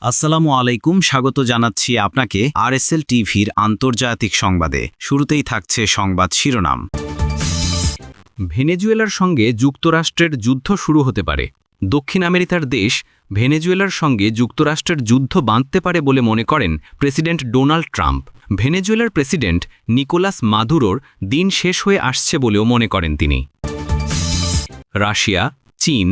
আসসালামু আলাইকুম, স্বাগত জানাচ্ছি আপনাকে আরএসএল টিভির আন্তর্জাতিক সংবাদে। শুরুতেই থাকছে সংবাদ শিরোনাম। ভেনেজুয়েলার সঙ্গে যুক্তরাষ্ট্রের যুদ্ধ শুরু হতে পারে। দক্ষিণ আমেরিকার দেশ ভেনেজুয়েলার সঙ্গে যুক্তরাষ্ট্রের যুদ্ধ বাঁধতে পারে বলে মনে করেন প্রেসিডেন্ট ডোনাল্ড ট্রাম্প। ভেনেজুয়েলার প্রেসিডেন্ট নিকোলাস মাদুরোর দিন শেষ হয়ে আসছে বলেও মনে করেন তিনি। রাশিয়া, চীন,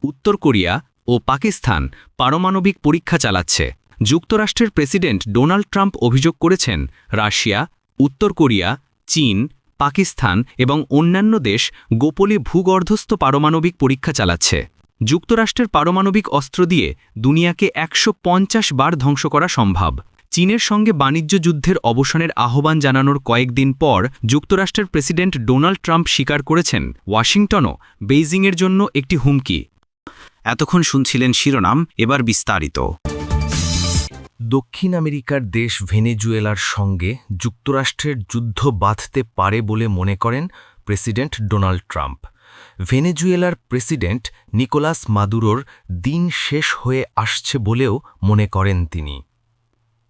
উত্তর কোরিয়া ও পাকিস্তান পারমাণবিক পরীক্ষা চালাচ্ছে। যুক্তরাষ্ট্রের প্রেসিডেন্ট ডোনাল্ড ট্রাম্প অভিযোগ করেছেন রাশিয়া, উত্তর কোরিয়া, চীন, পাকিস্তান এবং অন্যান্য দেশ গোপনে ভূগর্ভস্থ পারমাণবিক পরীক্ষা চালাচ্ছে। যুক্তরাষ্ট্রের পারমাণবিক অস্ত্র দিয়ে দুনিয়াকে ১৫০ বার ধ্বংস করা সম্ভব। চীনের সঙ্গে বাণিজ্য যুদ্ধের অবসানের আহ্বান জানানোর কয়েকদিন পর যুক্তরাষ্ট্রের প্রেসিডেন্ট ডোনাল্ড ট্রাম্প স্বীকার করেছেন ওয়াশিংটনও বেইজিংয়ের জন্য একটি হুমকি। এতক্ষণ শুনছিলেন শিরোনাম, এবার বিস্তারিত। দক্ষিণ আমেরিকার দেশ ভেনেজুয়েলার সঙ্গে যুক্তরাষ্ট্রের যুদ্ধ বাঁধতে পারে বলে মনে করেন প্রেসিডেন্ট ডোনাল্ড ট্রাম্প। ভেনেজুয়েলার প্রেসিডেন্ট নিকোলাস মাদুরোর দিন শেষ হয়ে আসছে বলেও মনে করেন তিনি।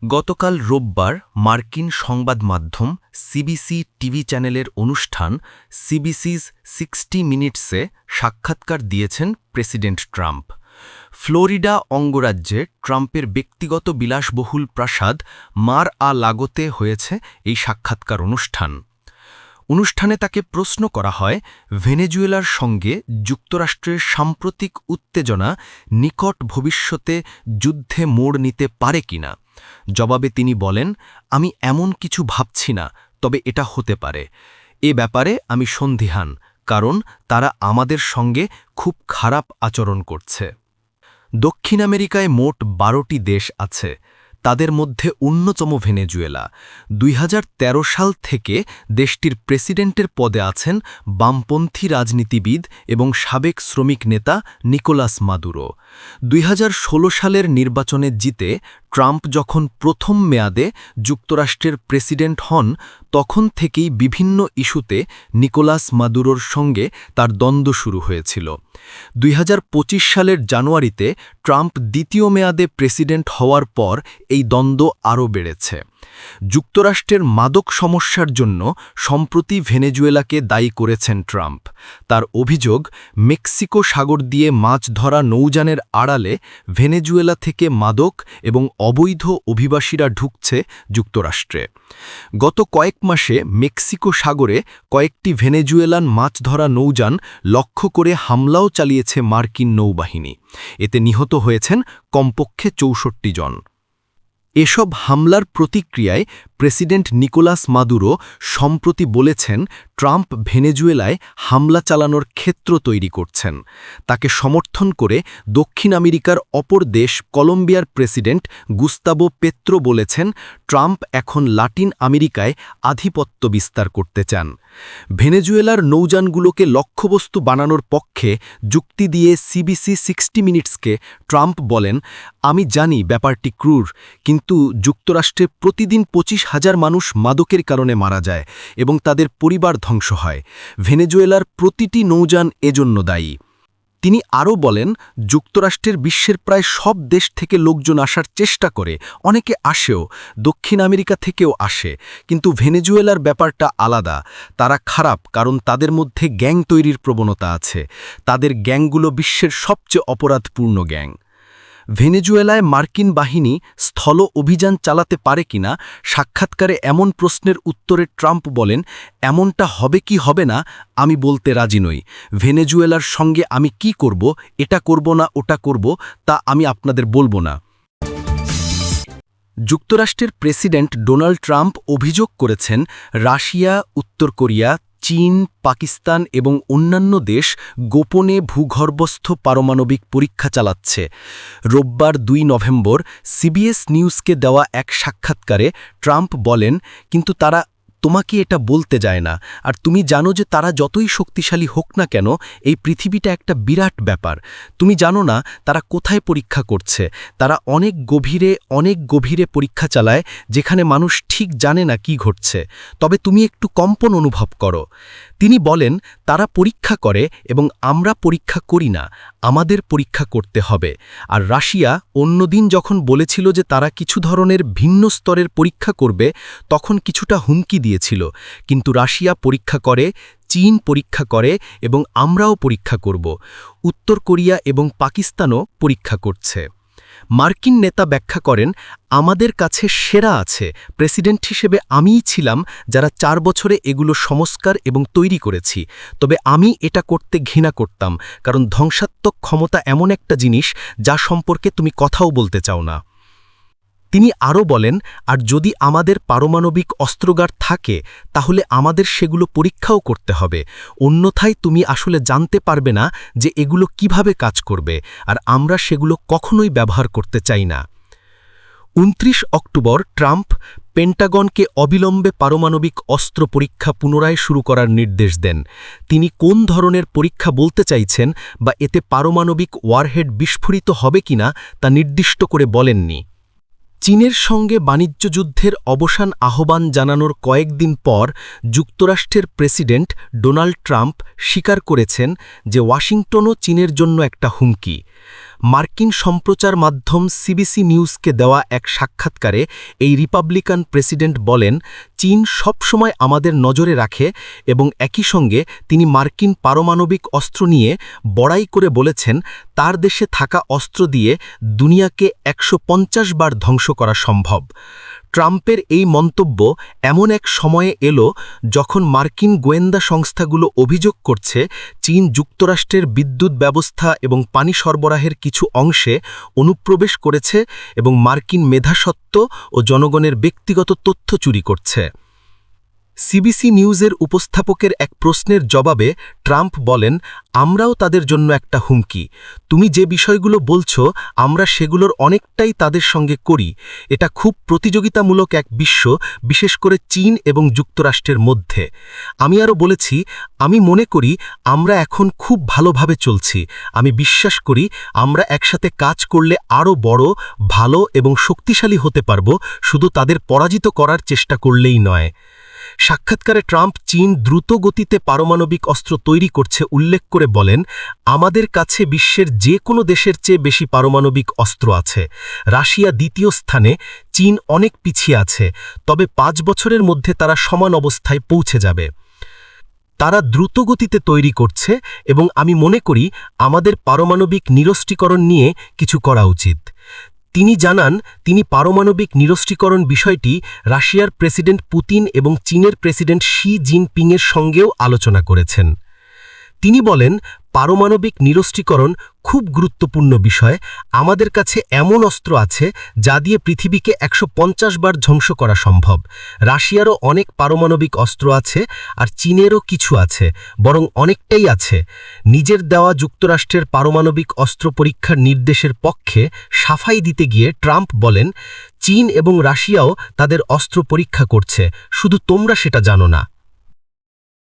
গতকাল রোববার মার্কিন সংবাদ মাধ্যম সিবিসি টিভি চ্যানেলের অনুষ্ঠান সিবিসি's 60 মিনিটসে সাক্ষাৎকার দিয়েছেন প্রেসিডেন্ট ট্রাম্প। ফ্লোরিডা অঙ্গরাজ্যে ট্রাম্পের ব্যক্তিগত বিলাসবহুল প্রাসাদ মার-আ-লাগোতে হয়েছে এই সাক্ষাৎকার অনুষ্ঠানে তাকে প্রশ্ন করা হয় ভেনেজুয়েলার সঙ্গে যুক্তরাষ্ট্রের সাম্প্রতিক উত্তেজনা নিকট ভবিষ্যতে যুদ্ধে মোড় নিতে পারে কিনা। জবাবে তিনি বলেন, আমি এমন কিছু ভাবছি না, তবে এটা হতে পারে। এ ব্যাপারে আমি সন্দিহান, কারণ তারা আমাদের সঙ্গে খুব খারাপ আচরণ করছে। দক্ষিণ আমেরিকায় মোট 12টি দেশ আছে, তাদের মধ্যে অন্যতম ভেনেজুয়েলা। 2013 সাল থেকে দেশটির প্রেসিডেন্টের পদে আছেন বামপন্থী রাজনীতিবিদ এবং সাবেক শ্রমিক নেতা নিকোলাস মাদুরো। 2016 সালের নির্বাচনে জিতে ট্রাম্প যখন প্রথম মেয়াদে যুক্তরাষ্ট্রের প্রেসিডেন্ট হন, তখন থেকেই বিভিন্ন ইস্যুতে নিকোলাস মাদুরোর সঙ্গে তার দ্বন্দ্ব শুরু হয়েছিল। 2025 সালের জানুয়ারিতে ট্রাম্প দ্বিতীয় মেয়াদে প্রেসিডেন্ট হওয়ার পর এই দ্বন্দ্ব আরও বেড়েছে। যুক্তরাষ্ট্রের মাদক সমস্যার জন্য সম্প্রতি ভেনেজুয়েলাকে দায়ী করেছেন ট্রাম্প। তার অভিযোগ, মেক্সিকো সাগর দিয়ে মাছ ধরা নৌযানের আড়ালে ভেনেজুয়েলা থেকে মাদক এবং অবৈধ অভিবাসীরা ঢুকছে যুক্তরাষ্ট্রে। গত কয়েক মাসে মেক্সিকো সাগরে কয়েকটি ভেনেজুয়েলান মাছ ধরা নৌযান লক্ষ্য করে হামলাও চালিয়েছে মার্কিন নৌবাহিনী। এতে নিহত হয়েছেন কমপক্ষে 64 জন। এসব হামলার প্রতিক্রিয়ায় প্রেসিডেন্ট নিকোলাস মাদুরো সম্প্রতি বলেছেন ট্রাম্প ভেনেজুয়েলায় হামলা চালানোর ক্ষেত্র তৈরি করছেন। তাকে সমর্থন করে দক্ষিণ আমেরিকার অপর দেশ কলম্বিয়ার প্রেসিডেন্ট গুস্তাভো পেত্রো বলেছেন ট্রাম্প এখন লাতিন আমেরিকায় আধিপত্য বিস্তার করতে চান। ভেনেজুয়েলার নৌযানগুলোকে লক্ষ্যবস্তু বানানোর পক্ষে যুক্তি দিয়ে সিবিসি 60 মিনিটসকে ট্রাম্প বলেন, আমি জানি ব্যাপারটি ক্রূর, কিন্তু যুক্তরাষ্ট্রে প্রতিদিন 25,000 মানুষ মাদকের কারণে মারা যায় এবং তাদের পরিবার ধ্বংস হয়। ভেনেজুয়েলার প্রতিটি নৌযান এজন্য দায়ী। তিনি আরও বলেন, যুক্তরাষ্ট্রের বিশ্বের প্রায় সব দেশ থেকে লোকজন আসার চেষ্টা করে, অনেকে আসেও, দক্ষিণ আমেরিকা থেকেও আসে, কিন্তু ভেনেজুয়েলার ব্যাপারটা আলাদা। তারা খারাপ কারণ তাদের মধ্যে গ্যাং তৈরির প্রবণতা আছে। তাদের গ্যাংগুলো বিশ্বের সবচেয়ে অপরাধপূর্ণ গ্যাং। ভেনেজুয়েলায় মার্কিন বাহিনী স্থল অভিযান চালাতে পারে কিনা সাক্ষাৎকারে এমন প্রশ্নের উত্তরে ট্রাম্প বলেন, এমনটা হবে কি হবে না আমি বলতে রাজি নই। ভেনেজুয়েলার সঙ্গে আমি কি করব, এটা করব না ওটা করব, তা আমি আপনাদের বলবো না। যুক্তরাষ্ট্রের প্রেসিডেন্ট ডোনাল্ড ট্রাম্প অভিযোগ করেছেন রাশিয়া, উত্তর কোরিয়া, চীন, পাকিস্তান এবং অন্যান্য দেশ গোপনে ভূগর্ভস্থ পারমাণবিক পরীক্ষা চালাচ্ছে। রোববার 2 নভেম্বর সিবিএস নিউজকে দেওয়া এক সাক্ষাৎকারে ট্রাম্প বলেন, কিন্তু তারা তোমাকে এটা বলতে যায় না, আর তুমি জানো যে তারা যতই শক্তিশালী হোক না কেন, এই পৃথিবীটা একটা বিরাট ব্যাপার। তুমি জানো না তারা কোথায় পরীক্ষা করছে। তারা অনেক গভীরে পরীক্ষা চালায়, যেখানে মানুষ ঠিক জানে না কি ঘটছে। তবে তুমি একটু কম্পন অনুভব করো। তিনি বলেন, তারা পরীক্ষা করে এবং আমরা পরীক্ষা করি না, আমাদের পরীক্ষা করতে হবে। আর রাশিয়া অন্যদিন যখন বলেছিল যে তারা কিছু ধরনের ভিন্ন স্তরের পরীক্ষা করবে, তখন কিছুটা হুমকি দিয়েছিল। কিন্তু রাশিয়া পরীক্ষা করে, চীন পরীক্ষা করে এবং আমরাও পরীক্ষা করব। উত্তর কোরিয়া এবং পাকিস্তানও পরীক্ষা করছে। মার্কিন নেতা ব্যাখ্যা করেন, আমাদের কাছে সেরা আছে। প্রেসিডেন্ট হিসেবে আমিই ছিলাম যারা 4 বছরে এগুলো সংস্কার এবং তৈরি করেছি। তবে আমি এটা করতে ঘৃণা করতাম, কারণ ধ্বংসাত্মক ক্ষমতা এমন একটা জিনিস যা সম্পর্কে তুমি কথাও বলতে চাও না। তিনি আরও বলেন, আর যদি আমাদের পারমাণবিক অস্ত্রাগার থাকে তাহলে আমাদের সেগুলো পরীক্ষাও করতে হবে। অন্যথায় তুমি আসলে জানতে পারবে না যে এগুলো কিভাবে কাজ করবে, আর আমরা সেগুলো কখনোই ব্যবহার করতে চাই না। 29 অক্টোবর ট্রাম্প পেন্টাগনকে অবিলম্বে পারমাণবিক অস্ত্র পরীক্ষা পুনরায় শুরু করার নির্দেশ দেন। তিনি কোন ধরনের পরীক্ষা বলতে চাইছেন বা এতে পারমাণবিক ওয়ারহেড বিস্ফোরিত হবে কিনা তা নির্দিষ্ট করে বলেননি। চীনের সঙ্গে বাণিজ্য যুদ্ধের অবসান আহ্বান জানানোর কয়েকদিন পর যুক্তরাষ্ট্রের প্রেসিডেন্ট ডোনাল্ড ট্রাম্প স্বীকার করেছেন যে ওয়াশিংটনও চীনের জন্য একটা হুমকি। মার্কিন সম্প্রচার মাধ্যম সিবিসি নিউজকে দেওয়া এক সাক্ষাৎকারে এই রিপাবলিকান প্রেসিডেন্ট বলেন, চীন সবসময় আমাদের নজরে রাখে এবং একই সঙ্গে তিনি মার্কিন পারমাণবিক অস্ত্র নিয়ে বড়াই করে বলেছেন, তার দেশে থাকা অস্ত্র দিয়ে দুনিয়াকে 150 বার ধ্বংস করা সম্ভব। ট্রাম্পের এই মন্তব্য এমন এক সময়ে এলো যখন মার্কিন গোয়েন্দা সংস্থাগুলো অভিযোগ করছে চীন যুক্তরাষ্ট্রের বিদ্যুৎ ব্যবস্থা এবং পানি সরবরাহের কিছু অংশে অনুপ্রবেশ করেছে এবং মার্কিন মেধাস্বত্ব ও জনগণের ব্যক্তিগত তথ্য চুরি করছে। সিবিসি নিউজের উপস্থাপকের এক প্রশ্নের জবাবে ট্রাম্প বলেন, আমরাও তাদের জন্য একটা হুমকি। তুমি যে বিষয়গুলো বলছো আমরা সেগুলোর অনেকটাই তাদের সঙ্গে করি। এটা খুব প্রতিযোগিতামূলক এক বিশ্ব, বিশেষ করে চীন এবং যুক্তরাষ্ট্রের মধ্যে। আমি আরও বলেছি, আমি মনে করি আমরা এখন খুব ভালোভাবে চলছি। আমি বিশ্বাস করি আমরা একসাথে কাজ করলে আরও বড়, ভালো এবং শক্তিশালী হতে পারব, শুধু তাদের পরাজিত করার চেষ্টা করলেই নয়। সাক্ষাৎকারে ট্রাম্প চীন দ্রুত গতিতে পারমাণবিক অস্ত্র তৈরি করছে উল্লেখ করে বলেন, আমাদের কাছে বিশ্বের যে কোনো দেশের চেয়ে বেশি পারমাণবিক অস্ত্র আছে। রাশিয়া দ্বিতীয় স্থানে, চীন অনেক পিছিয়ে আছে, তবে 5 বছরের মধ্যে তারা সমান অবস্থায় পৌঁছে যাবে। তারা দ্রুত গতিতে তৈরি করছে এবং আমি মনে করি আমাদের পারমাণবিক নিরস্ত্রীকরণ নিয়ে কিছু করা উচিত। তিনি জানান, তিনি পারমাণবিক নিরস্ত্রীকরণ বিষয়টি রাশিয়ার প্রেসিডেন্ট পুতিন এবং চীনের প্রেসিডেন্ট শি জিনপিংয়ের সঙ্গেও আলোচনা করেছেন। তিনি বলেন, পারমাণবিক নিরস্ত্রীকরণ খুব গুরুত্বপূর্ণ বিষয়। আমাদের কাছে এমন অস্ত্র আছে যা দিয়ে পৃথিবীকে 150 বার ধ্বংস করা সম্ভব। রাশিয়ারও অনেক পারমাণবিক অস্ত্র আছে, আর চীনেরও কিছু আছে, বরং অনেকটাই আছে। নিজের দেওয়া যুক্তরাষ্ট্রের পারমাণবিক অস্ত্র পরীক্ষার নির্দেশের পক্ষে সাফাই দিতে গিয়ে ট্রাম্প বলেন, চীন এবং রাশিয়াও তাদের অস্ত্র পরীক্ষা করছে, শুধু তোমরা সেটা জানো না।